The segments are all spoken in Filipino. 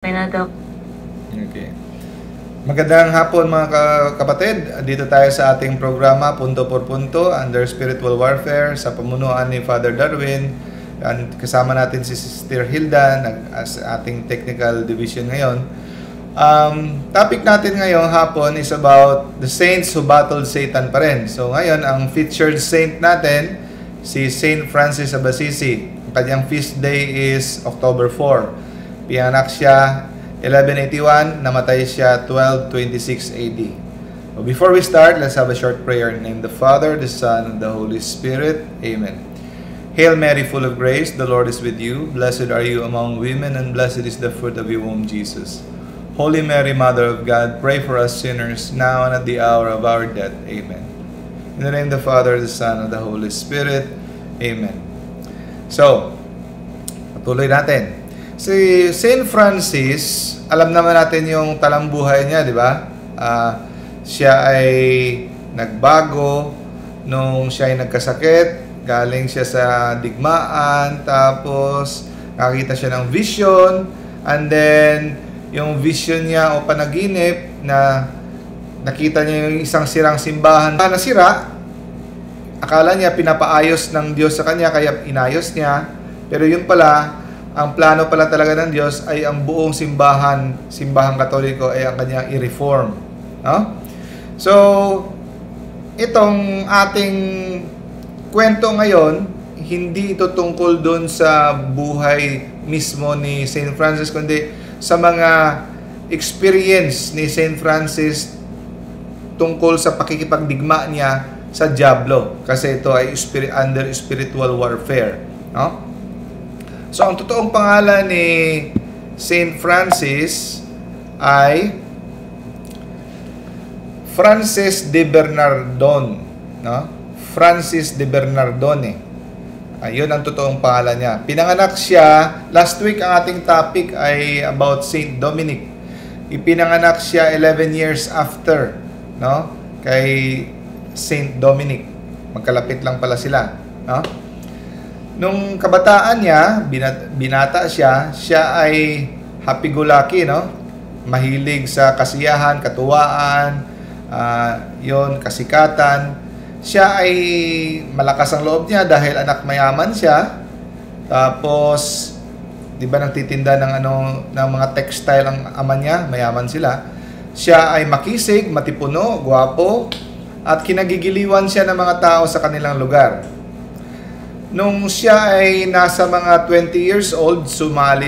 Okay na, Doc. Okay. Magandang hapon mga kapatid. Dito tayo sa ating programa Punto por Punto under Spiritual Warfare sa pamunuan ni Father Darwin. Kasama natin si Sister Hilda as ating technical division ngayon. Topic natin ngayong hapon is about the saints who battled Satan pa rin. So ngayon, ang featured saint natin, si Saint Francis of Assisi. Ang kanyang feast day is October 4. Pinanganak siya 1181, namatay siya 1226 AD. So before we start, let's have a short prayer. In the name of the Father, the Son, and the Holy Spirit. Amen. Hail Mary, full of grace, the Lord is with you. Blessed are you among women, and blessed is the fruit of your womb, Jesus. Holy Mary, Mother of God, pray for us sinners, now and at the hour of our death. Amen. In the name of the Father, the Son, and the Holy Spirit. Amen. So, patuloy natin. Si Saint Francis, alam naman natin yung talambuhay niya, di ba? Siya ay nagbago nung siya ay nagkasakit, galing siya sa digmaan, tapos nakakita siya ng vision, and then yung vision niya o panaginip na nakita niya yung isang sirang simbahan na nasira, akala niya pinapaayos ng Diyos sa kanya, kaya inayos niya, pero yun pala, ang plano pala talaga ng Diyos ay ang buong simbahang Katoliko ay ang kanyang i-reform. No? So, itong ating kwento ngayon, hindi ito tungkol doon sa buhay mismo ni Saint Francis, kundi sa mga experience ni Saint Francis tungkol sa pakikipagdigma niya sa Diablo. Kasi ito ay under spiritual warfare. No? So, ang totoong pangalan ni Saint Francis ay Francis de Bernardone. No? Francis de Bernardone. Ayun ang totoong pangalan niya. Pinanganak siya, last week ang ating topic ay about Saint Dominic. Ipinanganak siya 11 years after, no? Kay Saint Dominic. Magkalapit lang pala sila. No? Nung kabataan niya, binata siya ay happy-go-lucky, no? Mahilig sa kasiyahan, katuwaan, yon kasikatan. Siya ay malakas ang loob niya dahil anak mayaman siya. Tapos, di ba nagtitinda ng mga textile ang ama niya, mayaman sila. Siya ay makisig, matipuno, gwapo, at kinagigiliwan siya ng mga tao sa kanilang lugar. Nung siya ay nasa mga 20 years old, sumama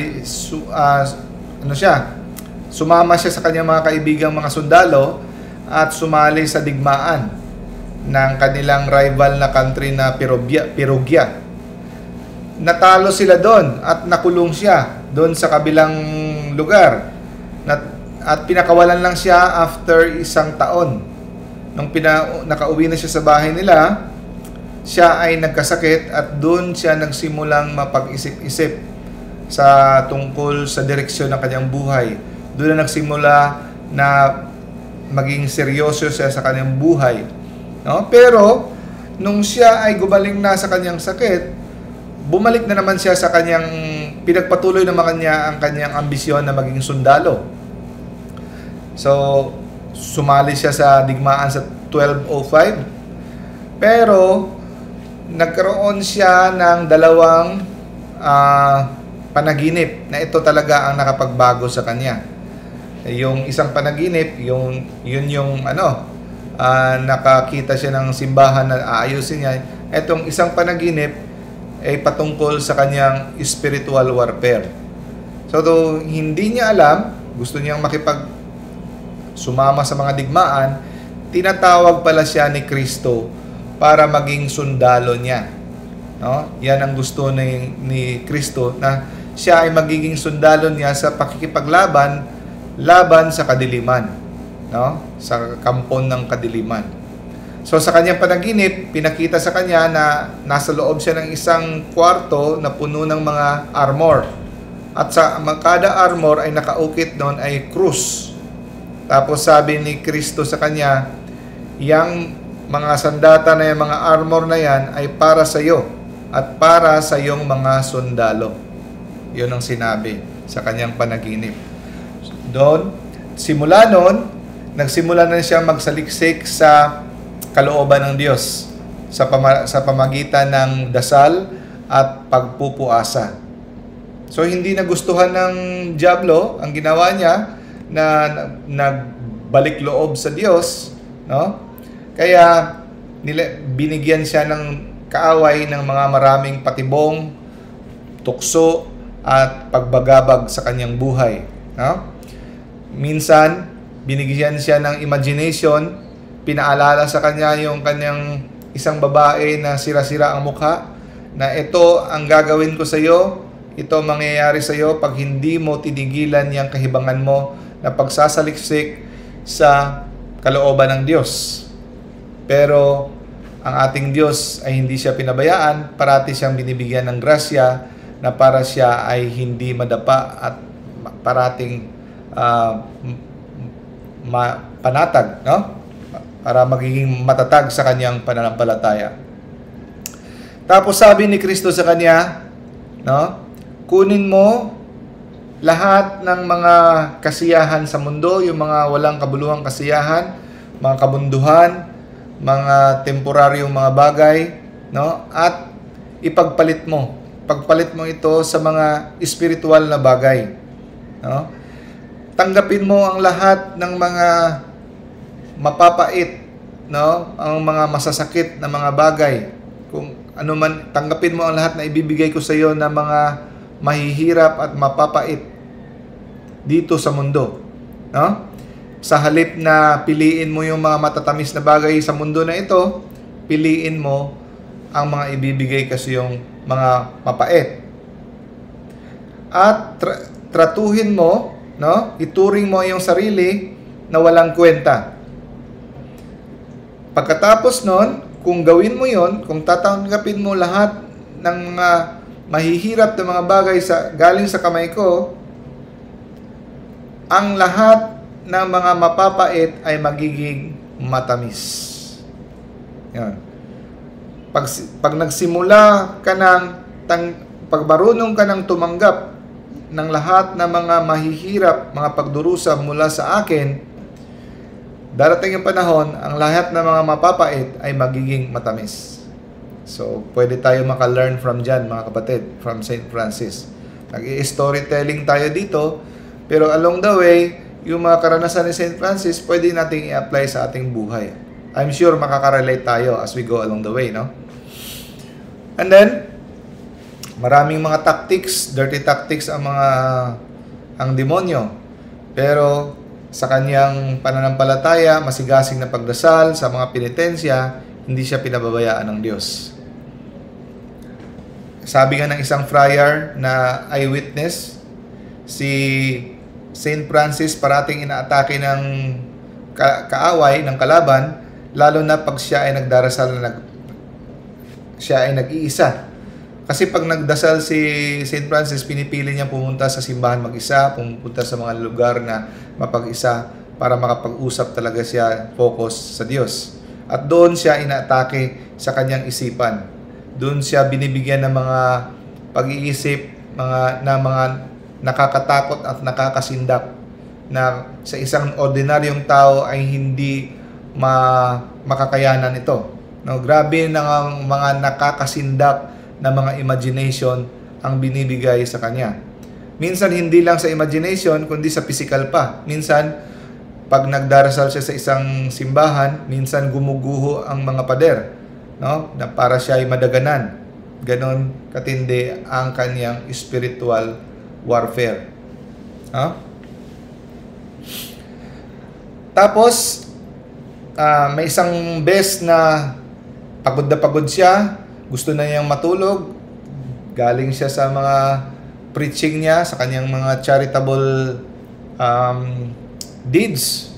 siya sa kanyang mga kaibigang mga sundalo at sumali sa digmaan ng kanilang rival na country na Perugia. Natalo sila doon at nakulong siya doon sa kabilang lugar. At pinakawalan lang siya after isang taon. Nung nakauwi na siya sa bahay nila, siya ay nagkasakit at doon siya nagsimulang mapag-isip-isip sa tungkol sa direksyon ng kanyang buhay. Doon na nagsimula na maging seryoso siya sa kanyang buhay. No? Pero, nung siya ay gumaling na sa kanyang sakit, bumalik na naman siya sa kanyang, pinagpatuloy naman niya ang kanyang ambisyon na maging sundalo. So, sumali siya sa digmaan sa 1205. Pero, nagkaroon siya ng dalawang panaginip na ito talaga ang nakapagbago sa kanya. Yung isang panaginip, nakakita siya ng simbahan na aayusin niya. Itong isang panaginip ay patungkol sa kanyang spiritual warfare. So, hindi niya alam, gusto niyang sumama sa mga digmaan, tinatawag pala siya ni Kristo para maging sundalo niya. No? Yan ang gusto ni Kristo, na siya ay magiging sundalo niya sa pakikipaglaban sa kadiliman. No? Sa kampon ng kadiliman. So sa kanyang panaginip, pinakita sa kanya na nasa loob siya ng isang kwarto na puno ng mga armor. At sa kada armor ay nakaukit doon ay krus. Tapos sabi ni Kristo sa kanya, yang mga sandata na yung mga armor na yan ay para sa iyo at para sa iyong mga sundalo. Yun ang sinabi sa kanyang panaginip. Doon, simula noon, nagsimula na siya magsaliksik sa kalooban ng Diyos sa pamagitan ng dasal at pagpupuasa. So hindi nagustuhan ng diablo ang ginawa niya na nagbalik loob sa Diyos, no? Kaya binigyan siya ng kaaway ng mga maraming patibong, tukso at pagbagabag sa kanyang buhay, no? Minsan binigyan siya ng imagination, pinaalala sa kanya yung kanyang isang babae na sira-sira ang mukha, na ito ang gagawin ko sa iyo, ito mangyayari sa iyo pag hindi mo tinigilan yung kahibangan mo na pagsasaliksik sa kalooban ng Diyos. Pero ang ating Diyos ay hindi siya pinabayaan, parati siyang binibigyan ng grasya na para siya ay hindi madapa at parating panatag, no? Para magiging matatag sa kanyang pananampalataya. Tapos sabi ni Kristo sa kanya, no? Kunin mo lahat ng mga kasiyahan sa mundo, yung mga walang kabuluhang kasiyahan, mga kabunduhan, mga temporaryong mga bagay, no? At ipagpalit mo. Pagpalit mo ito sa mga espiritual na bagay, no? Tanggapin mo ang lahat ng mga mapapait, no? Ang mga masasakit na mga bagay. Kung ano man, tanggapin mo ang lahat na ibibigay ko sa iyo na mga mahihirap at mapapait dito sa mundo, no? Sa halip na piliin mo yung mga matatamis na bagay sa mundo na ito, piliin mo ang mga ibibigay kasi yung mga mapait. At tratuhin mo, no? Ituring mo yung sarili na walang kwenta. Pagkatapos nun, kung gawin mo yon, kung tatanggapin mo lahat ng mga mahihirap na mga bagay galing sa kamay ko, ang lahat ng mga mapapait ay magiging matamis. Yan. Pag nagsimula ka pag marunong ka ng tumanggap ng lahat ng mga mahihirap, mga pagdurusa mula sa akin, darating yung panahon, ang lahat ng mga mapapait ay magiging matamis. So, pwede tayo maka-learn from dyan, mga kapatid, from St. Francis. Nag-i-storytelling tayo dito, pero along the way, yung mga karanasan ni St. Francis, pwede nating i-apply sa ating buhay. I'm sure makaka-relate tayo as we go along the way, no? And then, maraming mga tactics, dirty tactics ang demonyo. Pero sa kanyang pananampalataya, masigasig na pagdasal, sa mga penitensya, hindi siya pinababayaan ng Diyos. Sabi nga ng isang friar na eyewitness, si St. Francis parating inaatake ng kaaway, ng kalaban, lalo na pag siya ay nagdarasal na siya ay nag-iisa. Kasi pag nagdasal si St. Francis, pinipili niya pumunta sa simbahan mag-isa, pumunta sa mga lugar na mapag-isa para makapag-usap talaga siya, focus sa Diyos. At doon siya inaatake sa kanyang isipan. Doon siya binibigyan ng mga pag-iisip, mga nakakatakot at nakakasindak na sa isang ordinaryong tao ay hindi makakayanan ito. No, grabe ng mga nakakasindak na mga imagination ang binibigay sa kanya. Minsan hindi lang sa imagination kundi sa physical pa. Minsan pag nagdarasal siya sa isang simbahan, minsan gumuguho ang mga pader, no? Na para siya ay madaganan. Ganon katindi ang kanyang spiritual warfare. Tapos may isang beses na pagod siya, gusto na niyang matulog, galing siya sa mga preaching niya, sa kanyang mga charitable deeds.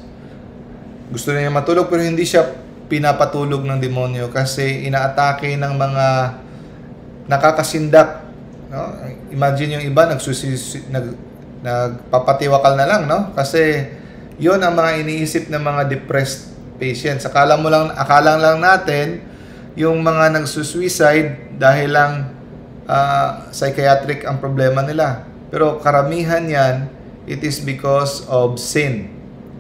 Gusto na niyang matulog pero hindi siya pinapatulog ng demonyo kasi inaatake ng mga nakakasindak. No? Imagine yung iba nagpapatiwakal na lang, no? Kasi yon ang mga iniisip ng mga depressed patients. Akala lang natin yung mga nagsusuicide dahil lang psychiatric ang problema nila. Pero karamihan yan it is because of sin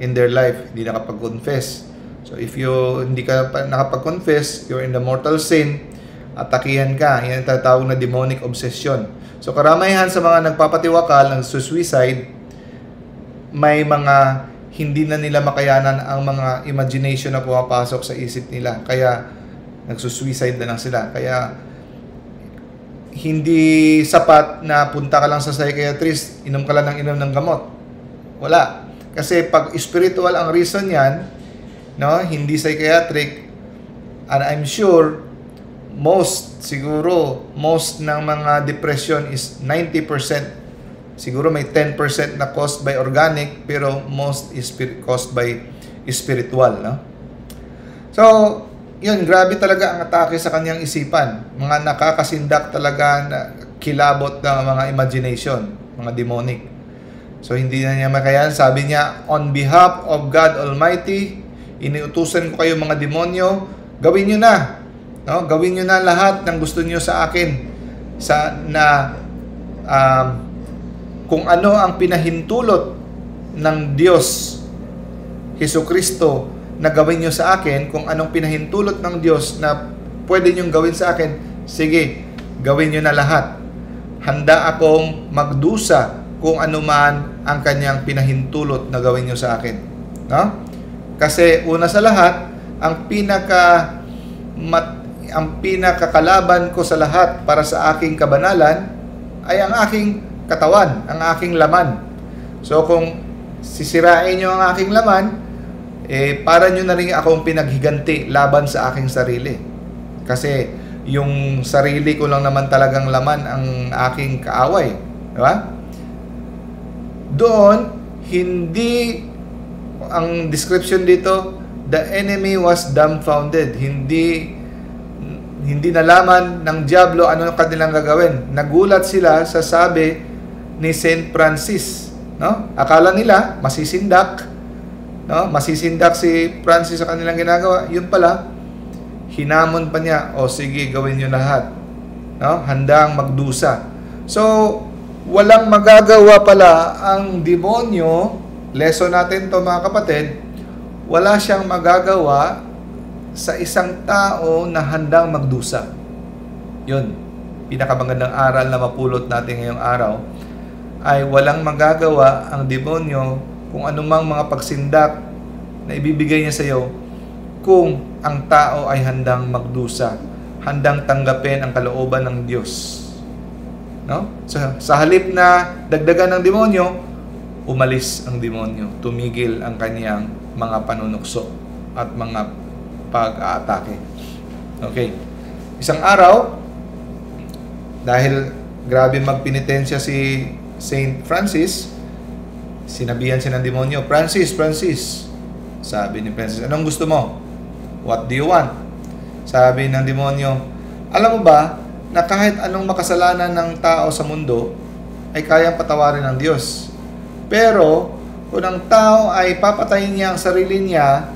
in their life. Hindi nakapag-confess. So if hindi ka nakapag-confess, you're in the mortal sin, atakihan ka. Yan ang tatawag na demonic obsession. So karamihan sa mga nagpapatiwakal, nagsusuicide, may mga hindi na nila makayanan ang mga imagination na pumapasok sa isip nila. Kaya nagsusuicide na lang sila. Kaya hindi sapat na punta ka lang sa psychiatrist, inom ka lang ng gamot. Wala. Kasi pag spiritual ang reason yan, no, hindi psychiatric, and I'm sure most ng mga depression is 90%. Siguro may 10% na caused by organic, pero most is caused by spiritual, no? So, yun, grabe talaga ang atake sa kanyang isipan. Mga nakakasindak talaga na kilabot ng mga imagination, mga demonic. So, hindi na niya makayan. Sabi niya, on behalf of God Almighty, iniutusan ko kayo mga demonyo, gawin nyo na. No? Gawin nyo na lahat ng gusto nyo sa akin. Kung ano ang pinahintulot ng Diyos, Jesucristo, na gawin nyo sa akin, kung anong pinahintulot ng Diyos na pwede nyong gawin sa akin, sige, gawin nyo na lahat. Handa akong magdusa kung ano man ang kanyang pinahintulot na gawin nyo sa akin. No? Kasi una sa lahat, ang pinakakalaban ko sa lahat para sa aking kabanalan ay ang aking katawan, ang aking laman. So kung sisirain nyo ang aking laman, para nyo na rin akong pinaghiganti laban sa aking sarili. Kasi yung sarili ko lang naman talagang laman ang aking kaaway. Diba? Doon, hindi, ang description dito, the enemy was dumbfounded. Hindi nalaman ng diablo ano ang kanilang gagawin. Nagulat sila sa sabi ni Saint Francis, no? Akala nila masisindak, no? Masisindak si Francis sa kanilang ginagawa. Yun pala, hinamon pa niya, o sige, gawin niyo lahat. No? Handang magdusa. So, walang magagawa pala ang demonyo. Lesson natin to mga kapatid. Wala siyang magagawa sa isang tao na handang magdusa. Yun, pinakamagandang aral na mapulot natin ngayong araw ay walang magagawa ang demonyo kung anumang mga pagsindak na ibibigay niya sa iyo kung ang tao ay handang magdusa, handang tanggapin ang kalooban ng Diyos. No? Sa halip na dagdagan ng demonyo, umalis ang demonyo, tumigil ang kaniyang mga panunukso at mga pag-aatake. Okay. Isang araw, dahil grabe magpinitensya si Saint Francis, sinabihan siya ng demonyo, Francis, sabi ni Francis, anong gusto mo? What do you want? Sabi ng demonyo, alam mo ba na kahit anong makasalanan ng tao sa mundo ay kayang patawarin ng Diyos. Pero kung ang tao ay papatayin niya ang sarili niya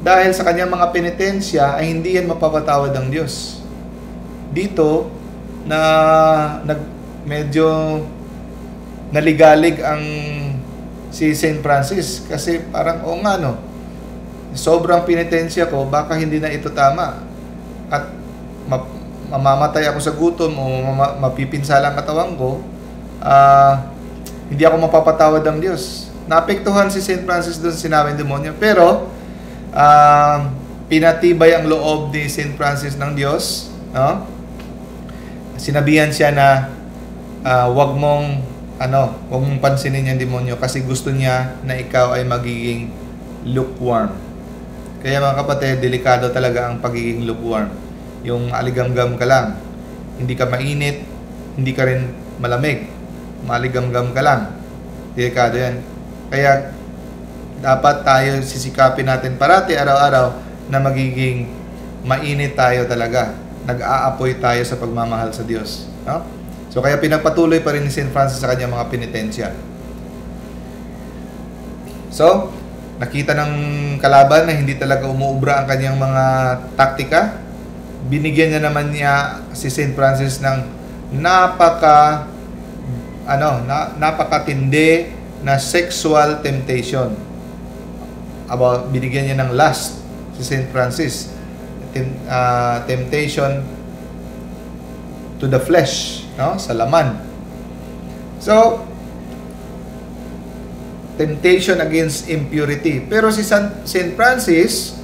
dahil sa kanyang mga penitensya, ay hindi yan mapapatawad ng Diyos. Dito na medyo naligalig ang si Saint Francis kasi parang nga no, sobrang penitensya ko, baka hindi na ito tama at mamamatay ako sa gutom o mapipinsala ang katawan ko, hindi ako mapapatawad ng Diyos. Naapektuhan si Saint Francis doon sa sinabi ng demonyo, pero pinatibay ang loob ni Saint Francis ng Diyos, no? Sinabihan siya na wag mong pansinin yung demonyo kasi gusto niya na ikaw ay magiging lukewarm. Kaya mga kapatid, delikado talaga ang pagiging lukewarm. Yung aligamgam ka lang, hindi ka mainit, hindi ka rin malamig, maligamgam ka lang. Delikado yan. Kaya dapat tayo sisikapin natin parati araw-araw na magiging mainit tayo talaga. Nag-aapoy tayo sa pagmamahal sa Diyos. No? So kaya pinagpatuloy pa rin ni Saint Francis sa kanyang mga penitensya. So, nakita ng kalaban na hindi talaga umuubra ang kanyang mga taktika. Binigyan niya naman niya si Saint Francis ng napakatindi na sexual temptation. Binigyan niya ng lust si St. Francis. Temptation to the flesh, no? Sa laman. So, temptation against impurity. Pero si St. Francis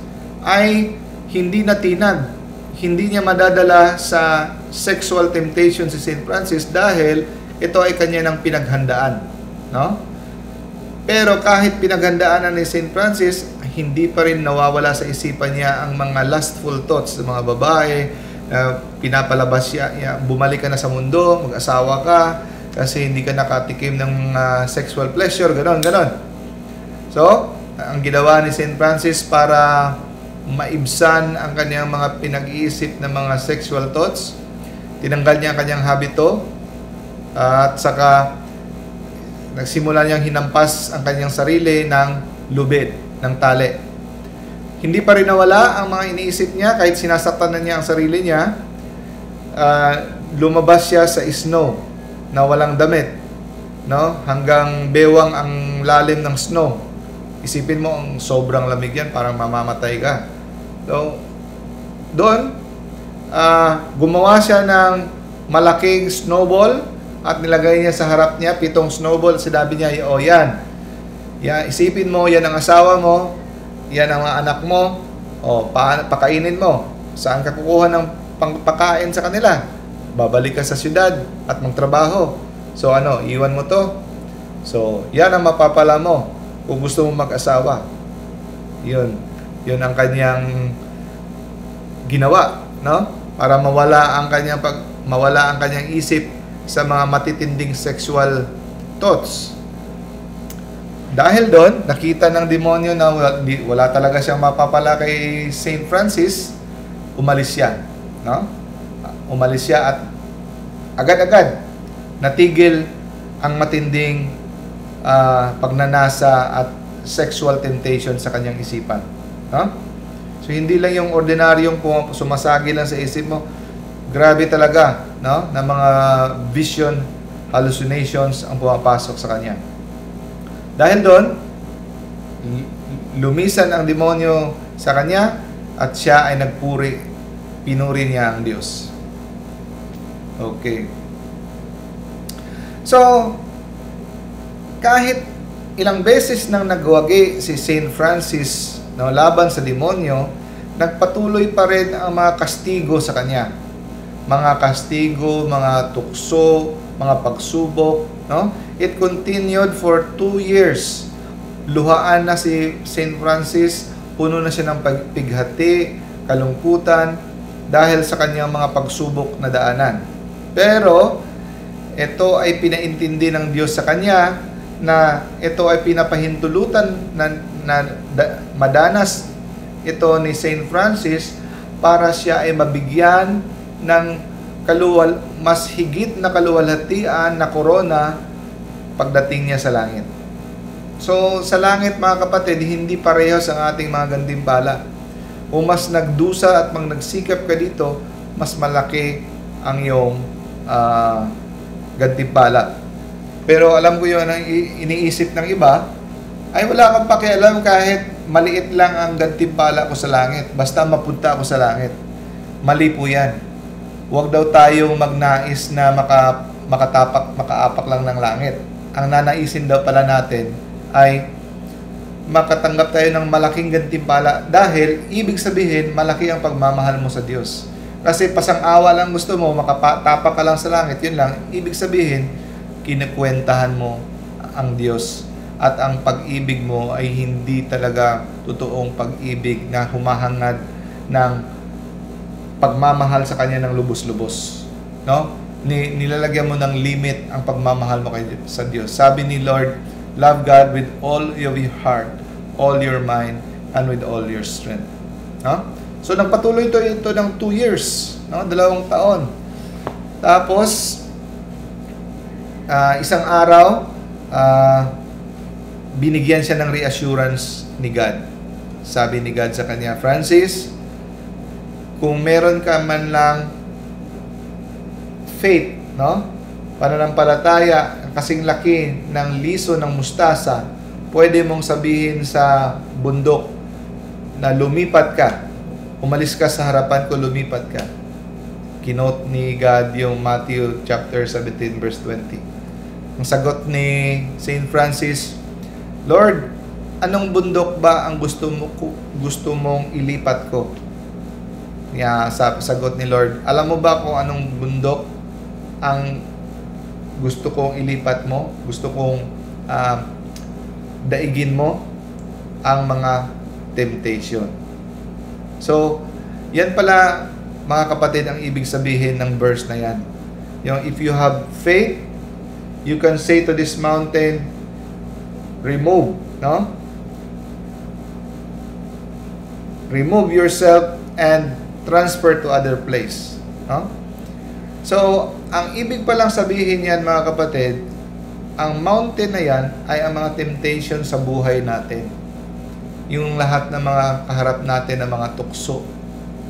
ay hindi natinag. Hindi niya madadala sa sexual temptation si St. Francis dahil ito ay kanya ng pinaghandaan, no? Pero kahit pinaghandaan ni St. Francis, hindi pa rin nawawala sa isipan niya ang mga lustful thoughts ng mga babae, pinapalabas siya, bumalik ka na sa mundo, mag-asawa ka, kasi hindi ka nakatikim ng sexual pleasure, ganon. So, ang ginawa ni St. Francis para maibsan ang kanyang mga pinag-iisip ng mga sexual thoughts, tinanggal niya ang kanyang habito, at saka nagsimula niyang hinampas ang kanyang sarili ng lubid, ng tali. Hindi pa rin nawala ang mga iniisip niya kahit sinasaktan na niya ang sarili niya. Lumabas siya sa snow na walang damit, no? Hanggang bewang ang lalim ng snow. Isipin mo, ang sobrang lamig yan, parang mamamatay ka. So, doon, gumawa siya ng malaking snowball at nilagay niya sa harap niya, 7 snowball. Sinabi niya, o yan, isipin mo, yan ang asawa mo, yan ang mga anak mo, pakainin mo. Saan ka kukuha ng pangpakain sa kanila? Babalik ka sa syudad at magtrabaho. So iwan mo to. So, yan ang mapapala mo kung gusto mong mag-asawa. Yun ang kanyang ginawa, no? Para mawala ang kanyang isip sa mga matitinding sexual thoughts. Dahil doon, nakita ng demonyo na wala talaga siyang mapapala kay St. Francis, umalis siya, no? Umalis siya at agad-agad natigil ang matinding pagnanasa at sexual temptation sa kanyang isipan, no? So hindi lang yung ordinaryong sumasagi lang sa isip mo, grabe talaga, no? Na mga vision, hallucinations ang pumapasok sa kanya. Dahil doon, lumisan ang demonyo sa kanya at siya ay pinuri niya ang Diyos. Okay. So, kahit ilang beses nang nagwagi si St. Francis na laban sa demonyo, nagpatuloy pa rin ang mga kastigo sa kanya. Mga kastigo, mga tukso, mga pagsubok, no? It continued for 2 years. Luhaan na si St. Francis, puno na siya ng pighati, kalungkutan, dahil sa kanyang mga pagsubok na daanan. Pero, ito ay pinaintindi ng Diyos sa kanya na ito ay pinapahintulutan na madanas ito ni St. Francis para siya ay mabigyan ng mas higit na kaluwalhatian na korona pagdating niya sa langit. So, sa langit mga kapatid, hindi parehas ang ating mga gantimpala. Kung mas nagdusa at nagsikap ka dito, mas malaki ang iyong gantimpala. Pero alam ko yun, ang iniisip ng iba, ay wala kang pakialam kahit maliit lang ang gantimpala ko sa langit. Basta mapunta ako sa langit. Mali po yan. Huwag daw tayong magnais na makaapak lang ng langit. Ang nanaisin daw pala natin ay makatanggap tayo ng malaking gantimpala dahil ibig sabihin malaki ang pagmamahal mo sa Diyos. Kasi pasang-awa lang gusto mo, makatapak ka lang sa langit, yun lang. Ibig sabihin, kinukwentahan mo ang Diyos at ang pag-ibig mo ay hindi talaga totoong pag-ibig na humahangad ng pagmamahal sa Kanya ng lubos-lubos, no? Nilalagyan mo ng limit ang pagmamahal mo sa Diyos. Sabi ni Lord, love God with all your heart, all your mind, and with all your strength, no? So nagpatuloy ito ng 2 years, no? 2 taon. Tapos isang araw, binigyan siya ng reassurance ni God. Sabi ni God sa kanya, Francis, kung meron ka man lang faith, no? Pananampalataya, kasing laki ng liso ng mustasa, pwede mong sabihin sa bundok na lumipat ka. Umalis ka sa harapan ko, lumipat ka. Kinote ni God yung Matthew chapter 17 verse 20. Ang sagot ni St. Francis, Lord, anong bundok ba ang gusto mong ilipat ko? Sagot ni Lord, alam mo ba kung anong bundok ang gusto kong ilipat mo? Gusto kong daigin mo ang mga temptation. So, yan pala mga kapatid ang ibig sabihin ng verse na yan. Yung if you have faith, you can say to this mountain, remove, no? Remove yourself and transfer to other place, no? So, ang ibig palang sabihin yan mga kapatid, ang mountain na yan ay ang mga temptation sa buhay natin. Yung lahat ng mga kaharap natin ng mga tukso,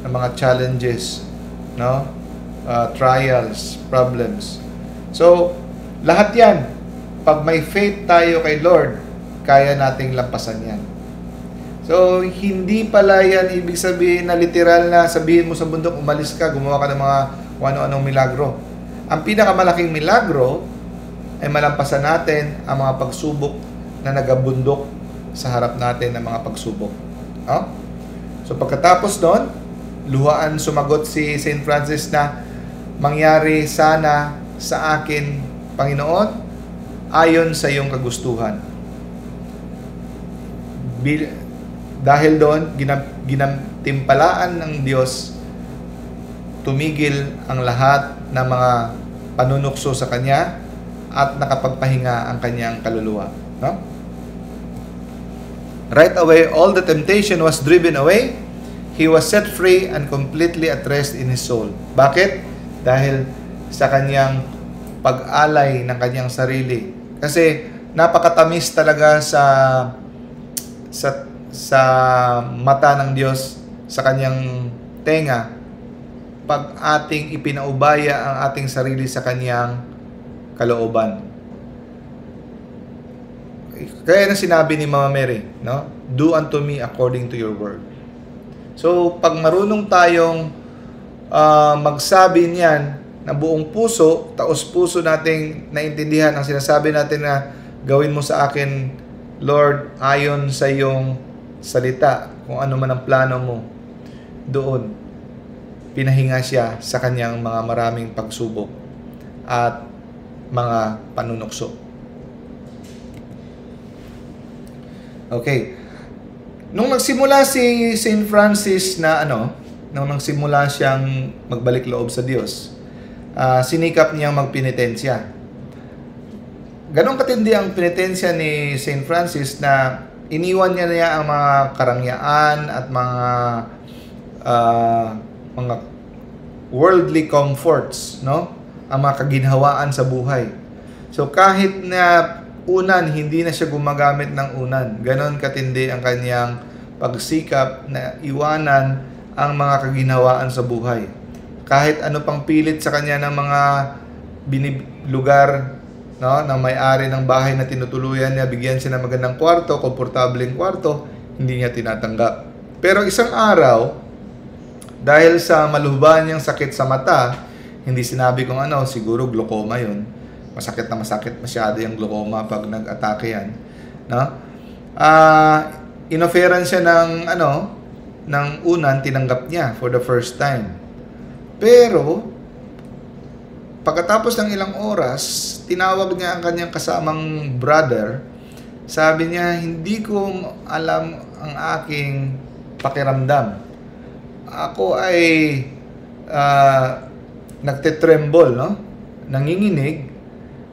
ng mga challenges, no? Trials, problems. So, lahat yan, pag may faith tayo kay Lord, kaya nating lampasan yan. So, hindi pala yan ibig sabihin na literal na sabihin mo sa bundok, umalis ka, gumawa ka ng mga kung ano-anong milagro. Ang pinakamalaking milagro ay malampasan natin ang mga pagsubok na nagabundok sa harap natin ng mga pagsubok. Oh? So, pagkatapos doon, luhaan sumagot si St. Francis na mangyari sana sa akin, Panginoon, ayon sa iyong kagustuhan. Dahil doon, ginantimpalaan ng Diyos, tumigil ang lahat ng mga panunukso sa Kanya at nakapagpahinga ang Kanyang kaluluwa. No? Right away, all the temptation was driven away. He was set free and completely at rest in his soul. Bakit? Dahil sa Kanyang pag-alay ng Kanyang sarili. Kasi napakatamis talaga sa mata ng Diyos, sa Kanyang tenga, pag ating ipinaubaya ang ating sarili sa Kanyang kalooban. Kaya na sinabi ni Mama Mary, no? Do unto me according to your word. So, pag marunong tayong magsabi niyan na buong puso, taos puso nating naintindihan ang sinasabi natin na gawin mo sa akin, Lord, ayon sa iyong salita, kung ano man ang plano mo, doon pinahinga siya sa kanyang mga maraming pagsubok at mga panunukso. Okay. Nung nagsimula si St. Francis na nung nagsimula siyang magbalik loob sa Diyos, sinikap niyang magpenitensya. Ganong katindi ang penitensya ni St. Francis na iniwan niya ang mga karangyaan at mga worldly comforts, no? Ang mga kaginhawaan sa buhay. So kahit na unan, hindi na siya gumagamit ng unan. Ganon katindi ang kanyang pagsikap na iwanan ang mga kaginhawaan sa buhay. Kahit ano pang pilit sa kanya ng mga lugar, no, ng may-ari ng bahay na tinutuluyan niya, bigyan siya ng magandang kwarto, komportableng kwarto, hindi niya tinatanggap. Pero isang araw, dahil sa malubhan niyang sakit sa mata, hindi sinabi kung siguro glaucoma yun. Masakit na masakit masyado yung glaucoma pag nag-atake yan. No? Inoferan siya ng unan, tinanggap niya for the first time. Pero, pagkatapos ng ilang oras, tinawag niya ang kanyang kasamang brother. Sabi niya, hindi ko alam ang aking pakiramdam. Ako ay nagtetremble, no? Nanginginig.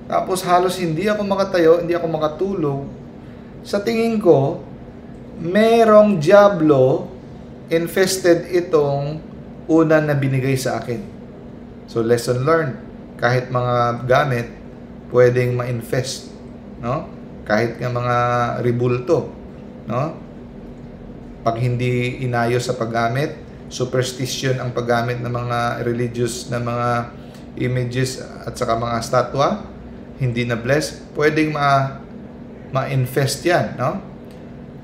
Tapos halos hindi ako makatayo, hindi ako makatulog. Sa tingin ko, merong diablo infested itong unan na binigay sa akin. So lesson learned. Kahit mga gamit, pwedeng ma-infest, no? Kahit nga mga ribulto, no? Pag hindi inayos sa paggamit, superstition ang paggamit ng mga religious na mga images at saka mga statwa, hindi na blessed, pwedeng ma-infest yan, no?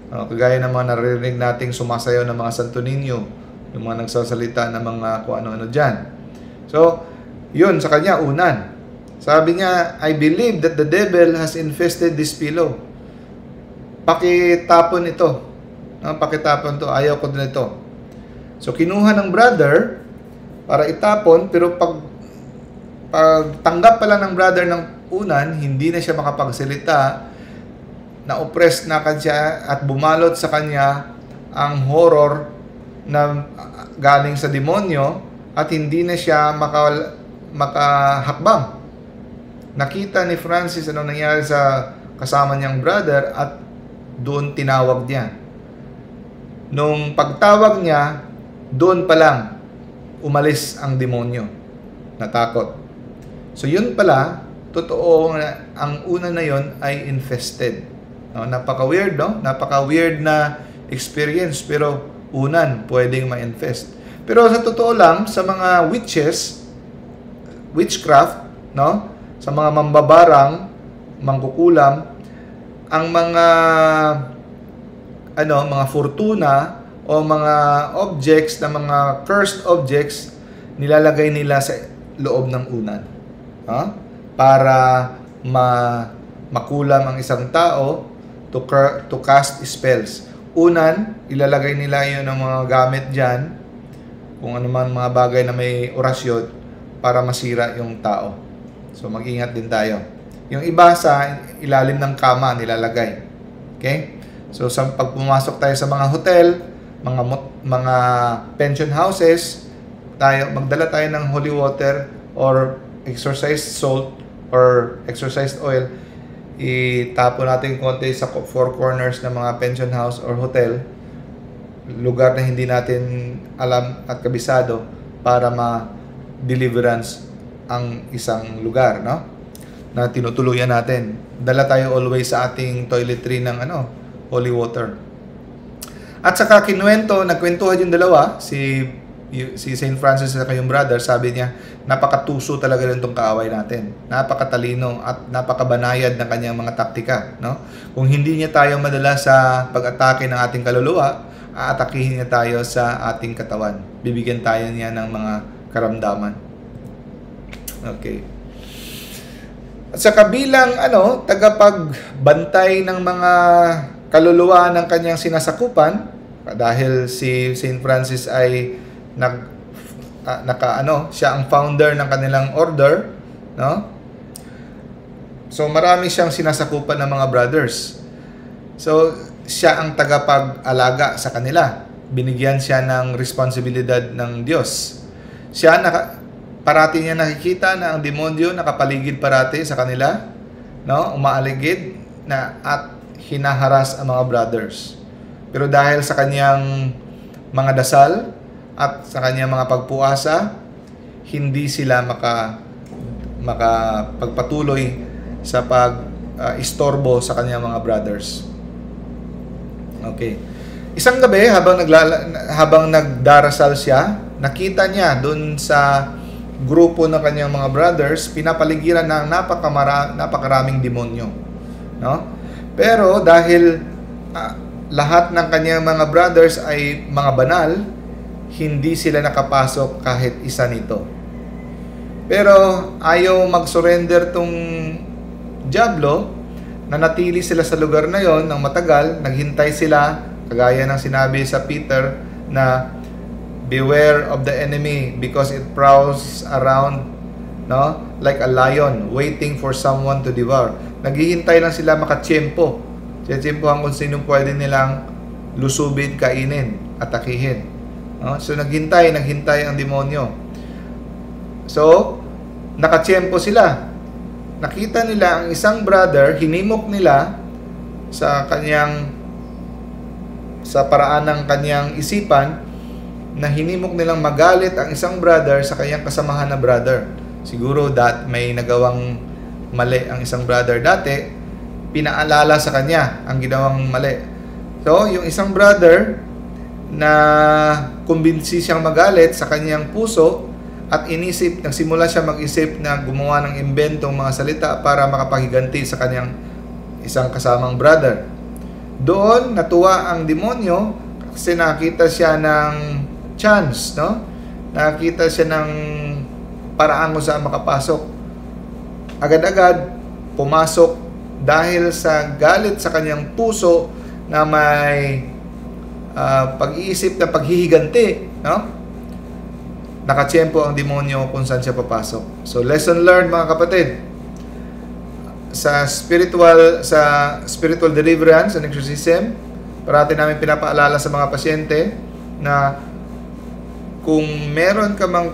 Kagaya ng mga naririnig nating sumasayaw ng mga Santo Niño, yung mga nagsasalita ng mga kung ano-ano dyan. So, yun sa kanya, unan. Sabi niya, I believe that the devil has infested this pillow. Pakitapon ito. Pakitapon to, ayaw ko din ito. So, kinuha ng brother para itapon, pero pag tanggap pala ng brother ng unan, hindi na siya makapagsalita, na-oppressed na kanya at bumalot sa kanya ang horror na galing sa demonyo at hindi na siya makahakbang. Nakita ni Francis anong nangyari sa kasama niyang brother at doon tinawag niya. Nung pagtawag niya, doon pa lang umalis ang demonyo. Natakot. So yun pala, totoo ang una na yon ay infested. No, napaka-weird, no? Napaka-weird na experience, pero unan, pwedeng ma-infest. Pero sa totoo lang, sa mga witchcraft, no? Sa mga mambabarang, mangkukulam, ang mga mga fortuna o mga objects na mga cursed objects, nilalagay nila sa loob ng unan. Para makulam ang isang tao to cast spells. Unan, ilalagay nila yun ng mga gamit dyan, kung ano man mga bagay na may orasyon, para masira yung tao. So, mag-ingat din tayo. Yung iba sa ilalim ng kama nilalagay. Okay? So, pag pumasok tayo sa mga hotel, mga pension houses, magdala tayo ng holy water or exorcised salt or exorcised oil, itapon natin konti sa four corners ng mga pension house or hotel, lugar na hindi natin alam at kabisado, para ma-deliverance ang isang lugar, no? Na tinutuluyan natin. Dala tayo always sa ating toiletry ng holy water. At saka nagkwentuhan yung dalawa, si St. Francis at yung brother, sabi niya, napakatuso talaga rin itong kaaway natin. Napakatalino at napakabanayad ng kanyang mga taktika. No? Kung hindi niya tayo madala sa pag-atake ng ating kaluluwa, aatakihin niya tayo sa ating katawan. Bibigyan tayo niya ng mga karamdaman. Okay. At sa kabilang tagapagbantay ng mga kaluluwa ng kanyang sinasakupan, dahil si St. Francis ay siya ang founder ng kanilang order, no? So marami siyang sinasakupan ng mga brothers. So siya ang tagapag-alaga sa kanila. Binigyan siya ng responsibilidad ng Diyos. Parati niya nakikita na ang demonyo nakapaligid parati sa kanila, no? Umaaligid at hinaharas ang mga brothers. Pero dahil sa kanyang mga dasal at sa kanyang mga pagpuasa, hindi sila makapagpatuloy sa pag-istorbo sa kanyang mga brothers. Okay. Isang gabi, habang nagdarasal siya, nakita niya doon sa grupo ng kanyang mga brothers, pinapaligiran ng napakaraming demonyo. No? Pero dahil lahat ng kanyang mga brothers ay mga banal, hindi sila nakapasok kahit isa nito. Pero ayaw mag-surrender tong Diablo, nanatili sila sa lugar na yon ng matagal, naghintay sila, kagaya ng sinabi sa Peter na beware of the enemy because it prowls around, no, like a lion waiting for someone to devour. Naghihintay lang sila makatsyempo. Tiyempohan kung sino pwede nilang lusubid, kainin, atakihin. No? So naghintay ang demonyo. So nakatsyempo sila. Nakita nila ang isang brother, hinimok nila sa paraan ng kanyang isipan, na hinimok nilang magalit ang isang brother sa kanyang kasamahan na brother. Siguro may nagawang mali ang isang brother dati, pinaalala sa kanya ang ginawang mali. So, yung isang brother na kumbinsi siyang magalit sa kanyang puso, at nagsimula siya mag-isip na gumawa ng imbentong mga salita para makapaghiganti sa kanyang isang kasamang brother. Doon, natuwa ang demonyo kasi nakita siya ng chance, no? Nakita siya ng paraan kung saan makapasok. Agad-agad, pumasok dahil sa galit sa kanyang puso na may pag-iisip na paghihiganti, no? Nakatsyempo ang demonyo kung saan siya papasok. So, lesson learned mga kapatid. Sa spiritual deliverance and exorcism, parati namin pinapaalala sa mga pasyente na kung meron ka mang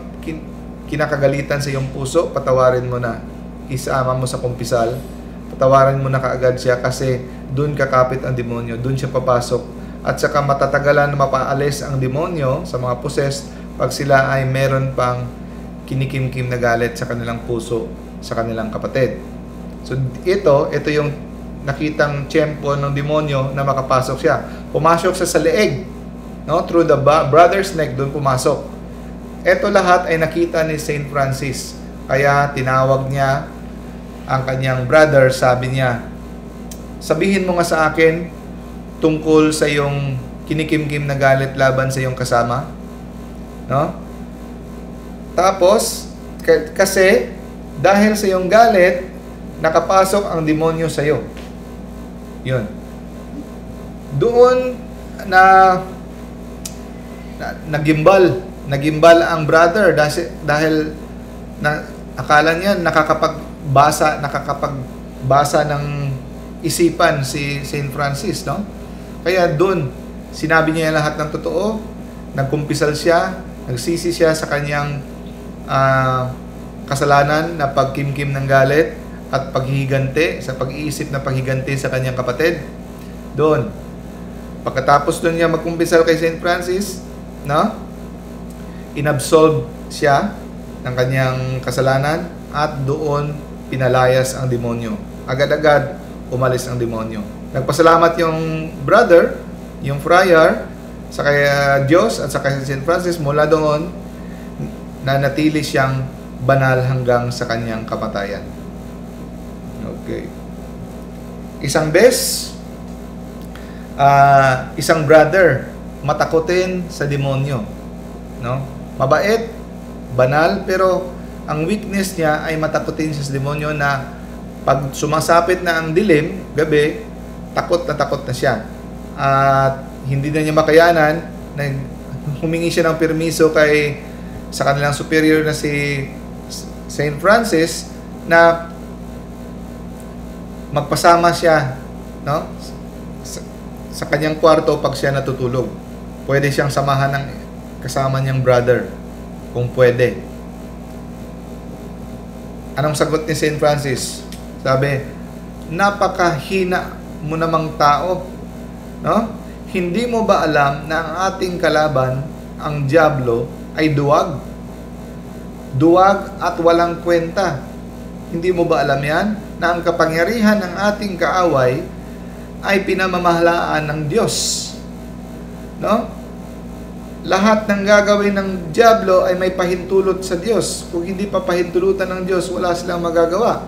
kinakagalitan sa iyong puso, patawarin mo na. Isama mo sa kumpisal, patawarin mo na kaagad siya kasi doon kakapit ang demonyo, doon siya papasok. At saka matatagalan na mapaalis ang demonyo sa mga possessed pag sila ay meron pang kinikimkim na galit sa kanilang puso, sa kanilang kapatid. So ito yung nakitang tiyempo ng demonyo na makapasok siya. Pumasok sa leeg, no? Through the brother's neck, doon pumasok. Ito lahat ay nakita ni Saint Francis. Kaya tinawag niya ang kanyang brother, sabi niya, sabihin mo nga sa akin tungkol sa iyong kinikimkim na galit laban sa iyong kasama. No? Tapos, kasi dahil sa iyong galit, nakapasok ang demonyo sa iyo. Yun. Doon nagimbal ang brother dahil akala niya nakakapagbasa ng isipan si Saint Francis, no? Kaya doon sinabi niya lahat ng totoo, nagkumpisal siya, nagsisi siya sa kanyang kasalanan na pagkimkim ng galit at paghihiganti, sa pag-iisip na paghiganti sa kanyang kapatid. Doon. Pagkatapos doon niya magkumpisal kay Saint Francis, no? Inabsolve siya ng kanyang kasalanan at doon pinalayas ang demonyo. Agad-agad umalis ang demonyo. Nagpasalamat yung brother, yung friar, sa kay Diyos at sa kay Saint Francis. Mula doon nanatili siyang banal hanggang sa kanyang kamatayan. Okay. Isang brother matakotin sa demonyo, no? Mabait, banal, pero ang weakness niya ay matakotin siya sa demonyo na pag sumasapit na ang dilim, gabi, takot na siya. At hindi na niya makayanan, humingi siya ng permiso sa kanilang superior na si Saint Francis na magpasama siya, no? Sa kanyang kwarto pag siya natutulog. Pwede siyang samahan ng kasama niyang brother kung pwede. Anong sagot ni Saint Francis? Sabi, napakahina mo namang tao, no? Hindi mo ba alam na ang ating kalaban, ang dyablo, ay duwag? Duwag at walang kwenta. Hindi mo ba alam yan? Na ang kapangyarihan ng ating kaaway ay pinamamahalaan ng Diyos. No? Lahat ng gagawin ng dyablo ay may pahintulot sa Diyos. Kung hindi pa pahintulutan ng Diyos, wala silang magagawa.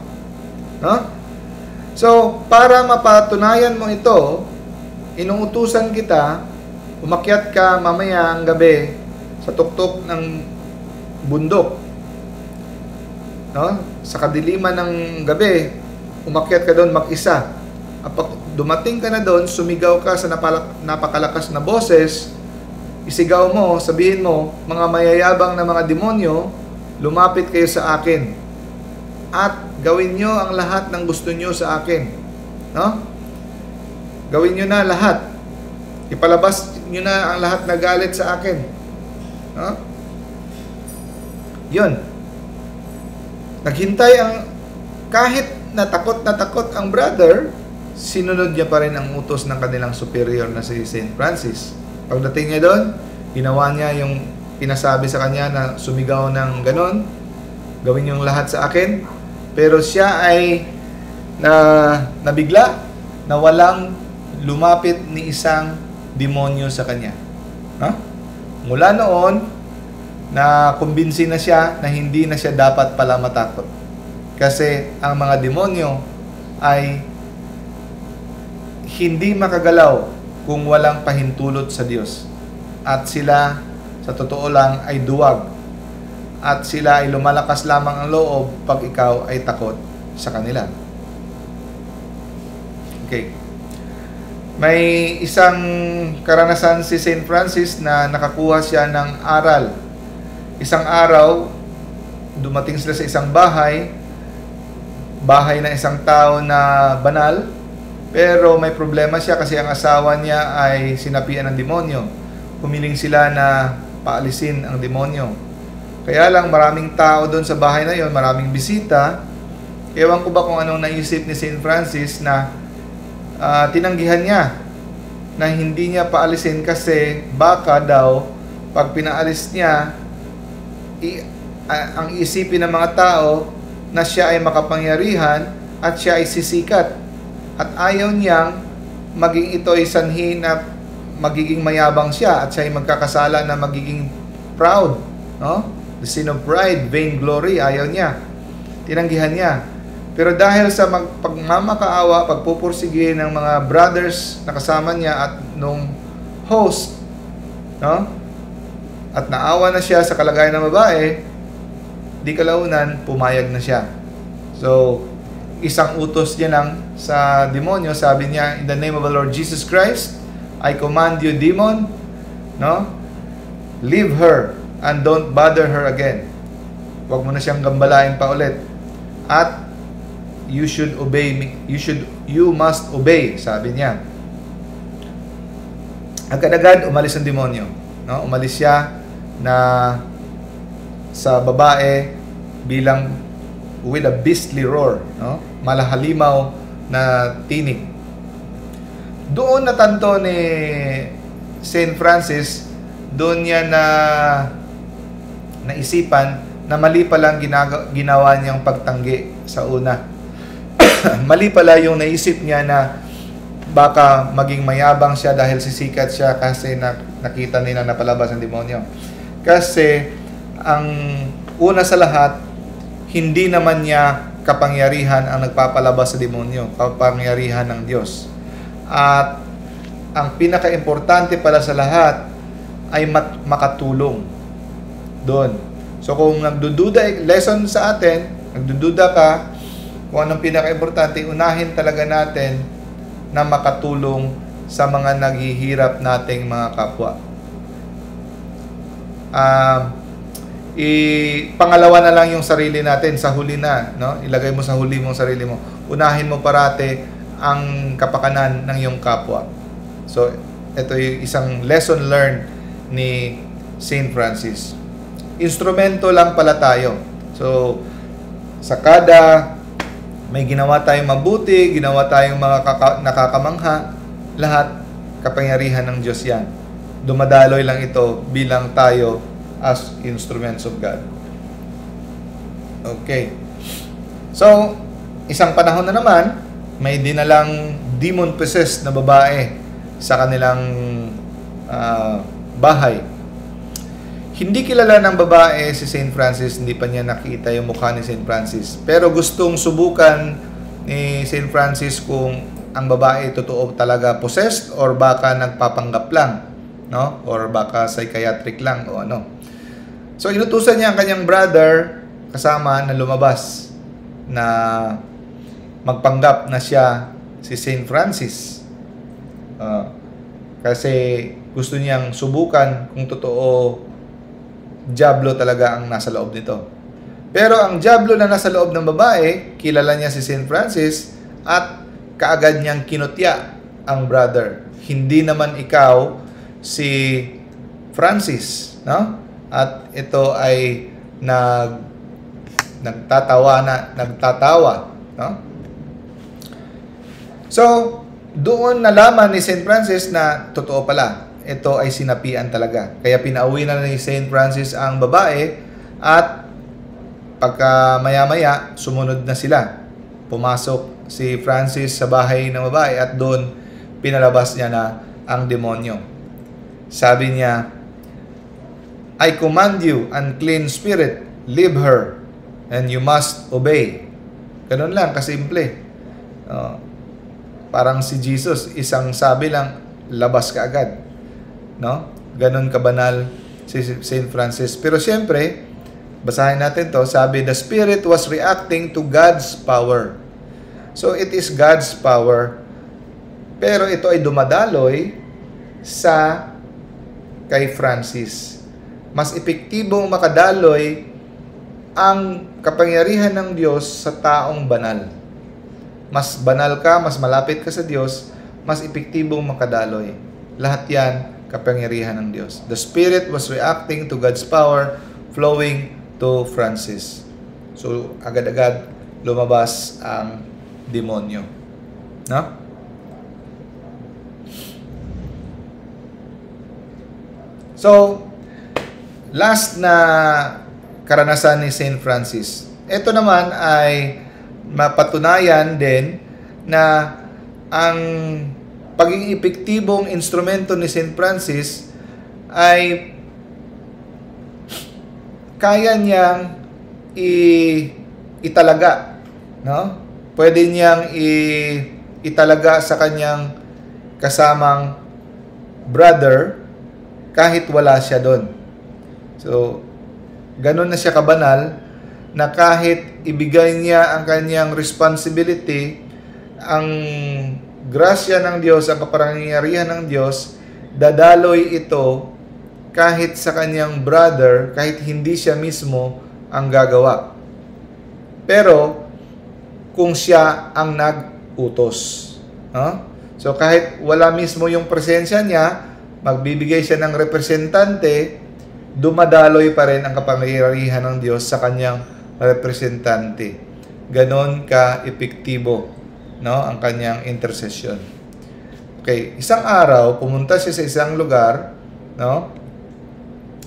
No? So, para mapatunayan mo ito, inuutusan kita, umakyat ka mamaya ang gabi sa tuktok ng bundok. No? Sa kadiliman ng gabi, umakyat ka doon mag-isa. At pag dumating ka na doon, sumigaw ka sa napakalakas na boses, isigaw mo, sabihin mo, mga mayayabang na mga demonyo, lumapit kayo sa akin. At gawin nyo ang lahat ng gusto nyo sa akin. No? Gawin nyo na lahat. Ipalabas nyo na ang lahat na galit sa akin. No? Yun. Naghintay kahit na takot ang brother, sinunod niya pa rin ang utos ng kanilang superior na si Saint Francis. Pagdating niya doon, ginawa niya yung pinasabi sa kanya na sumigaw ng ganon, gawin yung lahat sa akin. Pero siya ay nabigla na walang lumapit ni isang demonyo sa kanya. No? Mula noon, na kumbinsi na siya na hindi na siya dapat pala matakot. Kasi ang mga demonyo ay hindi makagalaw kung walang pahintulot sa Diyos. At sila, sa totoo lang, ay duwag. At sila ay lumalakas lamang ang loob pag ikaw ay takot sa kanila. Okay. May isang karanasan si St. Francis na nakakuha siya ng aral. Isang araw, dumating sila sa isang bahay ng isang tao na banal, pero may problema siya kasi ang asawa niya ay sinapian ng demonyo. Humiling sila na paalisin ang demonyo. Kaya lang maraming tao doon sa bahay na yon, maraming bisita. Ewan ko ba kung anong naisip ni St. Francis na tinanggihan niya na hindi niya paalisin kasi baka daw pag pinaalis niya ang isipin ng mga tao na siya ay makapangyarihan at siya ay sisikat. At ayaw niyang maging ito ay sanhi na magiging mayabang siya at siya ay magkakasala na magiging proud. No? The sin of pride, vainglory, ayaw niya. Tinanggihan niya. Pero dahil sa pagmamakaawa, pagpupursige ng mga brothers na kasama niya at nung host, no? At naawa na siya sa kalagayan ng babae, di kalaunan, pumayag na siya. So, isang utos niya lang sa demonyo, sabi niya, in the name of the Lord Jesus Christ, I command you, demon, no? Leave her and don't bother her again. Huwag mo na siyang gambalain pa ulit. At you should obey me. You must obey, sabi niya. Agad-agad umalis ang demonyo, no? Umalis siya na sa babae bilang with a beastly roar, no? Malahalimaw na tinig. Doon natanto ni St. Francis, doon niya naisipan na mali pala ang ginawa niyang pagtanggi sa una. Mali pala yung naisip niya na baka maging mayabang siya dahil sisikat siya kasi nakita nila na palabas ang demonyo. Kasi ang una sa lahat, hindi naman niya kapangyarihan ang nagpapalabas sa demonyo, kapangyarihan ng Diyos. At ang pinaka-importante pala sa lahat ay makatulong doon. So kung nagdududa, lesson sa atin, nagdududa ka, kung anong pinaka-importante, unahin talaga natin na makatulong sa mga naghihirap nating mga kapwa. Pangalawa na lang yung sarili natin, sa huli na, no? Ilagay mo sa huli mong sarili mo. Unahin mo parate ang kapakanan ng iyong kapwa. So, ito yung isang lesson learned ni St. Francis. Instrumento lang pala tayo. So, sa kada may ginawa tayong mabuti, ginawa tayong mga nakakamangha, lahat kapangyarihan ng Diyos yan. Dumadaloy lang ito bilang tayo as instruments of God. Okay. So, isang panahon na naman, may dinalang demon-possessed na babae sa kanilang bahay. Hindi kilala ng babae si St. Francis, hindi pa niya nakita yung mukha ni St. Francis. Pero gustong subukan ni St. Francis kung ang babae totoo talaga possessed or baka nagpapanggap lang, no? Or baka psychiatric lang o ano. So inutusan niya ang kanyang brother kasama na lumabas na magpanggap na siya si St. Francis. Kasi gusto niyang subukan kung totoo diablo talaga ang nasa loob nito. Pero ang diablo na nasa loob ng babae, kilala niya si St. Francis at kaagad niyang kinutya ang brother. Hindi naman ikaw si Francis, no? At ito ay nagtatawa, no? So, doon nalaman ni St. Francis na totoo pala. Ito ay sinapian talaga. Kaya pinauwi na ni St. Francis ang babae at pagka maya-maya, sumunod na sila. Pumasok si Francis sa bahay ng babae at doon pinalabas niya na ang demonyo. Sabi niya, I command you, unclean spirit, leave her, and you must obey. Ganun lang, kasimple. Parang si Jesus, isang sabi lang, labas ka agad. No? Ganun kabanal si St. Francis. Pero siyempre, basahin natin to, sabi, the Spirit was reacting to God's power. So, it is God's power. Pero ito ay dumadaloy sa kay Francis. Mas epektibong makadaloy ang kapangyarihan ng Diyos sa taong banal. Mas banal ka, mas malapit ka sa Diyos, mas epektibong makadaloy. Lahat yan, kapangyarihan ng Diyos. The Spirit was reacting to God's power flowing to Francis. So, agad-agad lumabas ang demonyo. No? So, last na karanasan ni St. Francis. Ito naman ay mapatunayan din na ang pagiging epektibong instrumento ni St. Francis ay kaya niyang italaga, no? Pwede niyang italaga sa kanyang kasamang brother kahit wala siya doon. So, ganun na siya kabanal na kahit ibigay niya ang kanyang responsibility, ang grasya ng Diyos, ang kapangyarihan ng Diyos, dadaloy ito kahit sa kanyang brother, kahit hindi siya mismo ang gagawa. Pero, kung siya ang nag-utos. So, kahit wala mismo yung presensya niya, magbibigay siya ng representante, dumadaloy pa rin ang kapangyarihan ng Diyos sa kanyang representante. Ganon ka-epektibo, no, ang kanyang intercession. Okay, isang araw, pumunta siya sa isang lugar, no,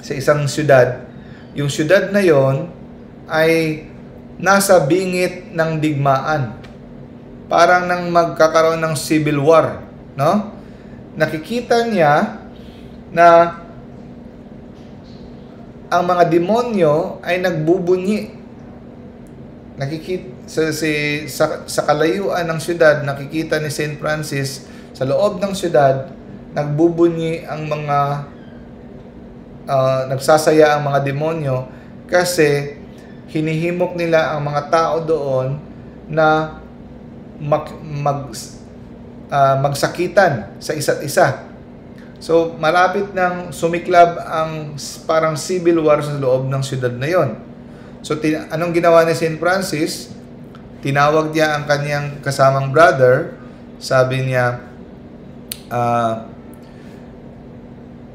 sa isang syudad. Yung syudad na yon ay nasa bingit ng digmaan. Parang nang magkakaroon ng civil war, no? Nakikita niya na ang mga demonyo ay nagbubunyi. Nakikita sa kalayuan ng syudad, nakikita ni St. Francis sa loob ng syudad, nagbubunyi ang mga nagsasaya ang mga demonyo kasi hinihimok nila ang mga tao doon na magsakitan sa isa't isa. So, malapit nang sumiklab ang parang civil war sa loob ng syudad na yon. So, anong ginawa ni St. Francis? Tinawag niya ang kanyang kasamang brother. Sabi niya,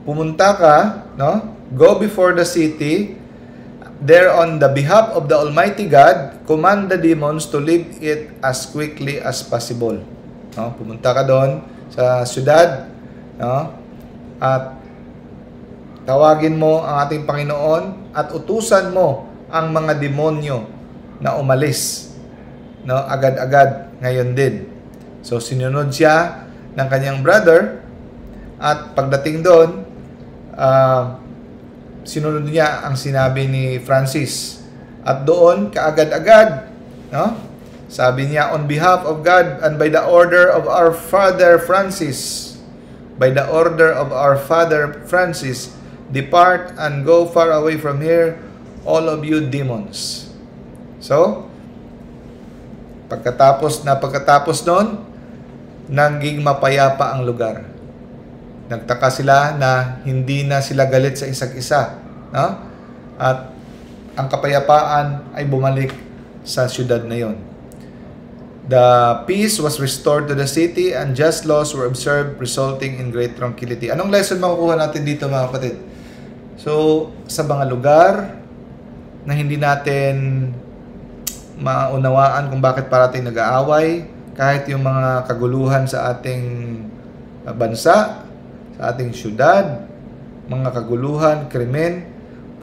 pumunta ka, no? Go before the city. There on the behalf of the Almighty God, command the demons to leave it as quickly as possible. No? Pumunta ka doon sa syudad, no? At tawagin mo ang ating Panginoon at utusan mo ang mga demonyo na umalis, no, agad-agad ngayon din. So sinunod siya ng kanyang brother at pagdating doon, sinunod niya ang sinabi ni Francis. At doon kaagad-agad, no? Sabi niya, on behalf of God and by the order of our Father Francis, by the order of our Father Francis, depart and go far away from here, all of you demons. So, pagkatapos noon, naging mapayapa ang lugar. Nagtaka sila na hindi na sila galit sa isa't isa. No? At ang kapayapaan ay bumalik sa syudad na yon. The peace was restored to the city and just laws were observed, resulting in great tranquility. Anong lesson makukuha natin dito, mga kapatid? So, sa mga lugar na hindi natin maunawaan kung bakit parating nag-aaway, kahit yung mga kaguluhan sa ating bansa, sa ating syudad, mga kaguluhan, krimen,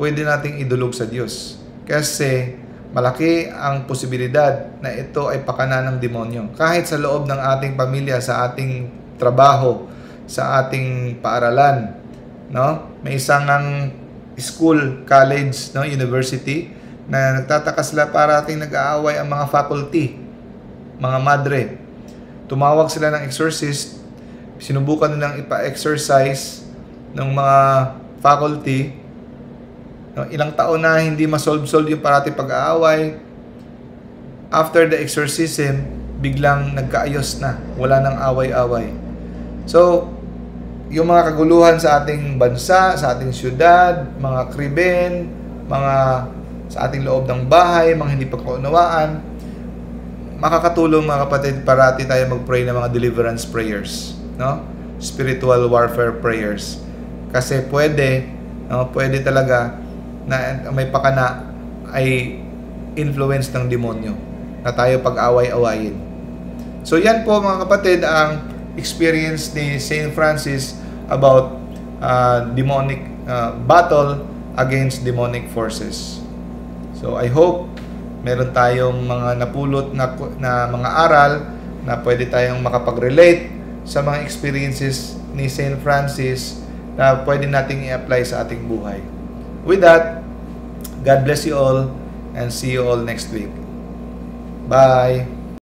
pwede nating idulog sa Diyos. Kasi malaki ang posibilidad na ito ay pakana ng demonyo. Kahit sa loob ng ating pamilya, sa ating trabaho, sa ating paaralan, no? May isang school, college, no, university, na nagtataka sila parating nag-aaway ang mga faculty, mga madre. Tumawag sila ng exorcist, sinubukan nilang ipa-exorcise ng mga faculty. No, ilang taon na hindi masolve-solve yung parating pag-aaway. After the exorcism, biglang nagkaayos na, wala nang away-away. So, yung mga kaguluhan sa ating bansa, sa ating syudad, mga kriben, mga sa ating loob ng bahay, mga hindi pagkaunawaan, makakatulong mga kapatid, parati tayo mag-pray ng mga deliverance prayers, no? Spiritual warfare prayers. Kasi pwede talaga na may pakana ay influence ng demonyo na tayo pag-away-awayin. So yan po mga kapatid ang experience ni Saint Francis about demonic battle against demonic forces. So I hope meron tayong mga napulot na mga aral na pwede tayong makapag-relate sa mga experiences ni Saint Francis na pwede nating i-apply sa ating buhay. With that, God bless you all and see you all next week. Bye!